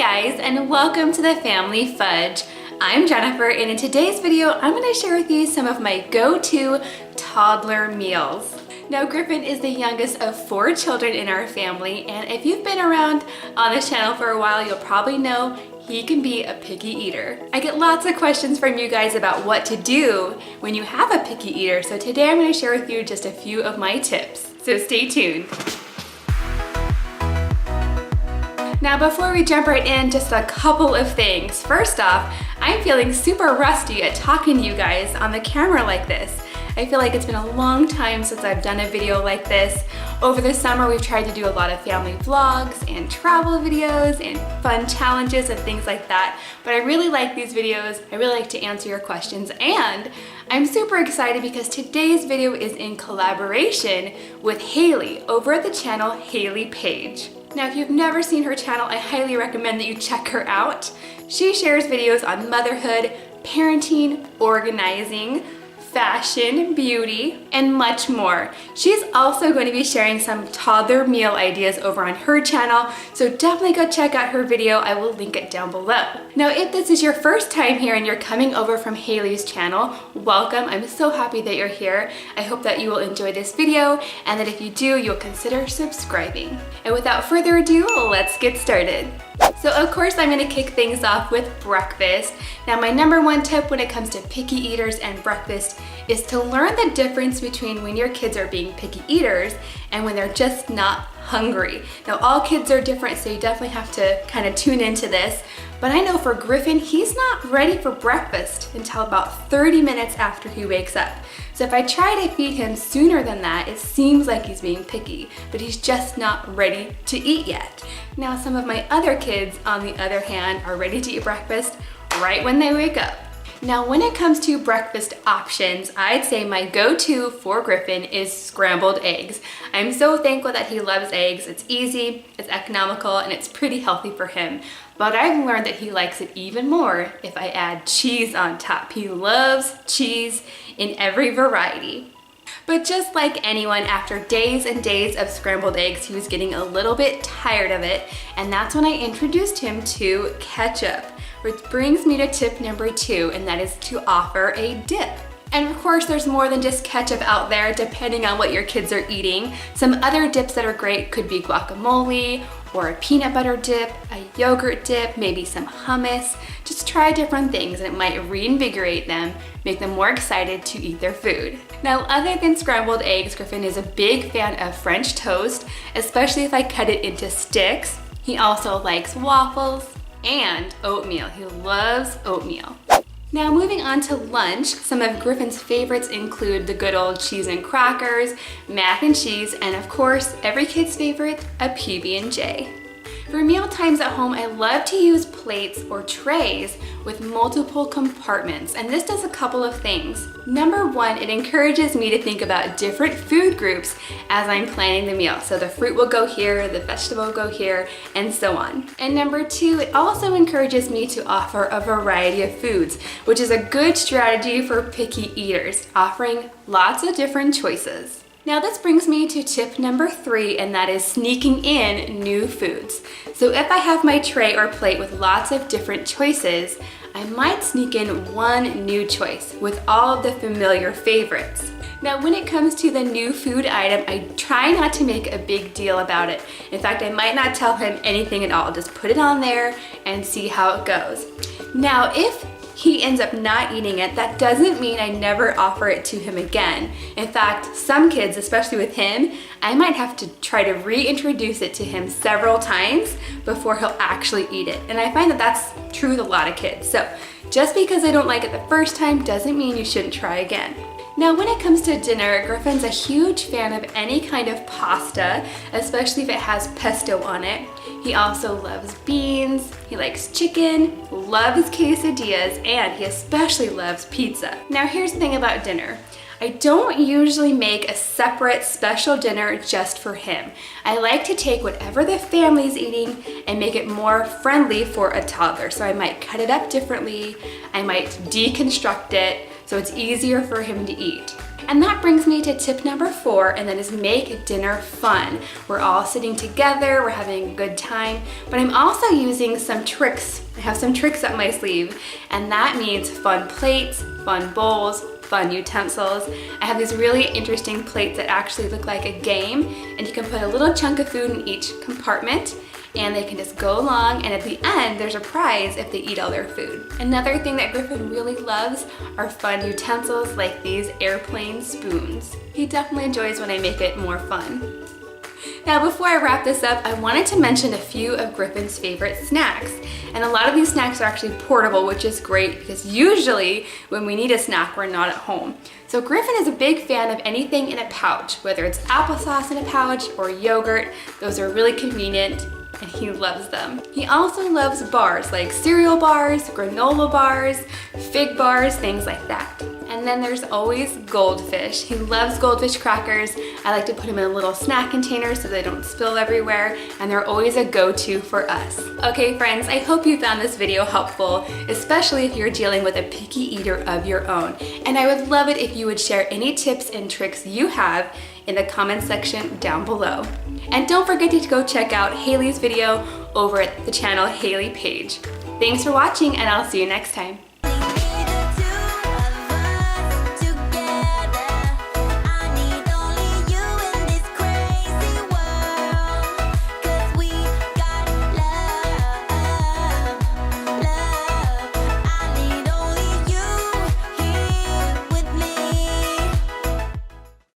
guys, and welcome to the family Fudge. I'm Jennifer, and in today's video, I'm going to share with you some of my go-to toddler meals. Now, Griffin is the youngest of 4 children in our family, and if you've been around on this channel for a while, you'll probably know he can be a picky eater. I get lots of questions from you guys about what to do when you have a picky eater, so today I'm going to share with you just a few of my tips. So stay tuned. Now before we jump right in, just a couple of things. First off, I'm feeling super rusty at talking to you guys on the camera like this. I feel like it's been a long time since I've done a video like this. Over the summer, we've tried to do a lot of family vlogs and travel videos and fun challenges and things like that. But I really like these videos. I really like to answer your questions, and I'm super excited because today's video is in collaboration with Haley over at the channel Haley Page. Now, if you've never seen her channel, I highly recommend that you check her out. She shares videos on motherhood, parenting, organizing, fashion, beauty, and much more. She's also going to be sharing some toddler meal ideas over on her channel, so definitely go check out her video. I will link it down below. Now, if this is your first time here and you're coming over from Haley's channel, welcome. I'm so happy that you're here. I hope that you will enjoy this video, and that if you do, you'll consider subscribing. And without further ado, let's get started. So of course I'm going to kick things off with breakfast. Now, my number one tip when it comes to picky eaters and breakfast is to learn the difference between when your kids are being picky eaters and when they're just not hungry. Now, all kids are different, so you definitely have to kind of tune into this. But I know for Griffin, he's not ready for breakfast until about 30 minutes after he wakes up. So if I try to feed him sooner than that, it seems like he's being picky, but he's just not ready to eat yet. Now, some of my other kids, on the other hand, are ready to eat breakfast right when they wake up. Now, when it comes to breakfast options, I'd say my go-to for Griffin is scrambled eggs. I'm so thankful that he loves eggs. It's easy, it's economical, and it's pretty healthy for him. But I've learned that he likes it even more if I add cheese on top. He loves cheese in every variety. But just like anyone, after days and days of scrambled eggs, he was getting a little bit tired of it, and that's when I introduced him to ketchup. Which brings me to tip number 2, and that is to offer a dip. And of course, there's more than just ketchup out there, depending on what your kids are eating. Some other dips that are great could be guacamole, or a peanut butter dip, a yogurt dip, maybe some hummus. Just try different things, and it might reinvigorate them, make them more excited to eat their food. Now, other than scrambled eggs, Griffin is a big fan of French toast, especially if I cut it into sticks. He also likes waffles and oatmeal. He loves oatmeal. Now, moving on to lunch, some of Griffin's favorites include the good old cheese and crackers, mac and cheese, and of course, every kid's favorite, a PB&J. For meal times at home, I love to use plates or trays with multiple compartments, and this does a couple of things. Number 1, it encourages me to think about different food groups as I'm planning the meal. So the fruit will go here, the vegetable will go here, and so on. And number 2, it also encourages me to offer a variety of foods, which is a good strategy for picky eaters, offering lots of different choices. Now, this brings me to tip number 3, and that is sneaking in new foods. So if I have my tray or plate with lots of different choices, I might sneak in one new choice with all of the familiar favorites. Now, when it comes to the new food item, I try not to make a big deal about it. In fact, I might not tell him anything at all. Just put it on there and see how it goes. Now, if he ends up not eating it, that doesn't mean I never offer it to him again. In fact, some kids, especially with him, I might have to try to reintroduce it to him several times before he'll actually eat it. And I find that that's true with a lot of kids. So just because I don't like it the first time doesn't mean you shouldn't try again. Now, when it comes to dinner, Griffin's a huge fan of any kind of pasta, especially if it has pesto on it. He also loves beans, he likes chicken, loves quesadillas, and he especially loves pizza. Now, here's the thing about dinner. I don't usually make a separate special dinner just for him. I like to take whatever the family's eating and make it more friendly for a toddler. So I might cut it up differently, I might deconstruct it, so it's easier for him to eat. And that brings me to tip number 4, and that is make dinner fun. We're all sitting together, we're having a good time, but I'm also using some tricks. I have some tricks up my sleeve, and that means fun plates, fun bowls, fun utensils. I have these really interesting plates that actually look like a game, and you can put a little chunk of food in each compartment, and they can just go along, and at the end there's a prize if they eat all their food. Another thing that Griffin really loves are fun utensils like these airplane spoons. He definitely enjoys when I make it more fun. Now before I wrap this up, I wanted to mention a few of Griffin's favorite snacks. And a lot of these snacks are actually portable, which is great because usually when we need a snack, we're not at home. So Griffin is a big fan of anything in a pouch, whether it's applesauce in a pouch or yogurt. Those are really convenient, and he loves them. He also loves bars like cereal bars, granola bars, fig bars, things like that. And then there's always goldfish. He loves goldfish crackers. I like to put them in a little snack container so they don't spill everywhere, and they're always a go-to for us. Okay friends, I hope you found this video helpful, especially if you're dealing with a picky eater of your own. And I would love it if you would share any tips and tricks you have in the comment section down below. And don't forget to go check out Haley's video over at the channel Haley Page. Thanks for watching, and I'll see you next time.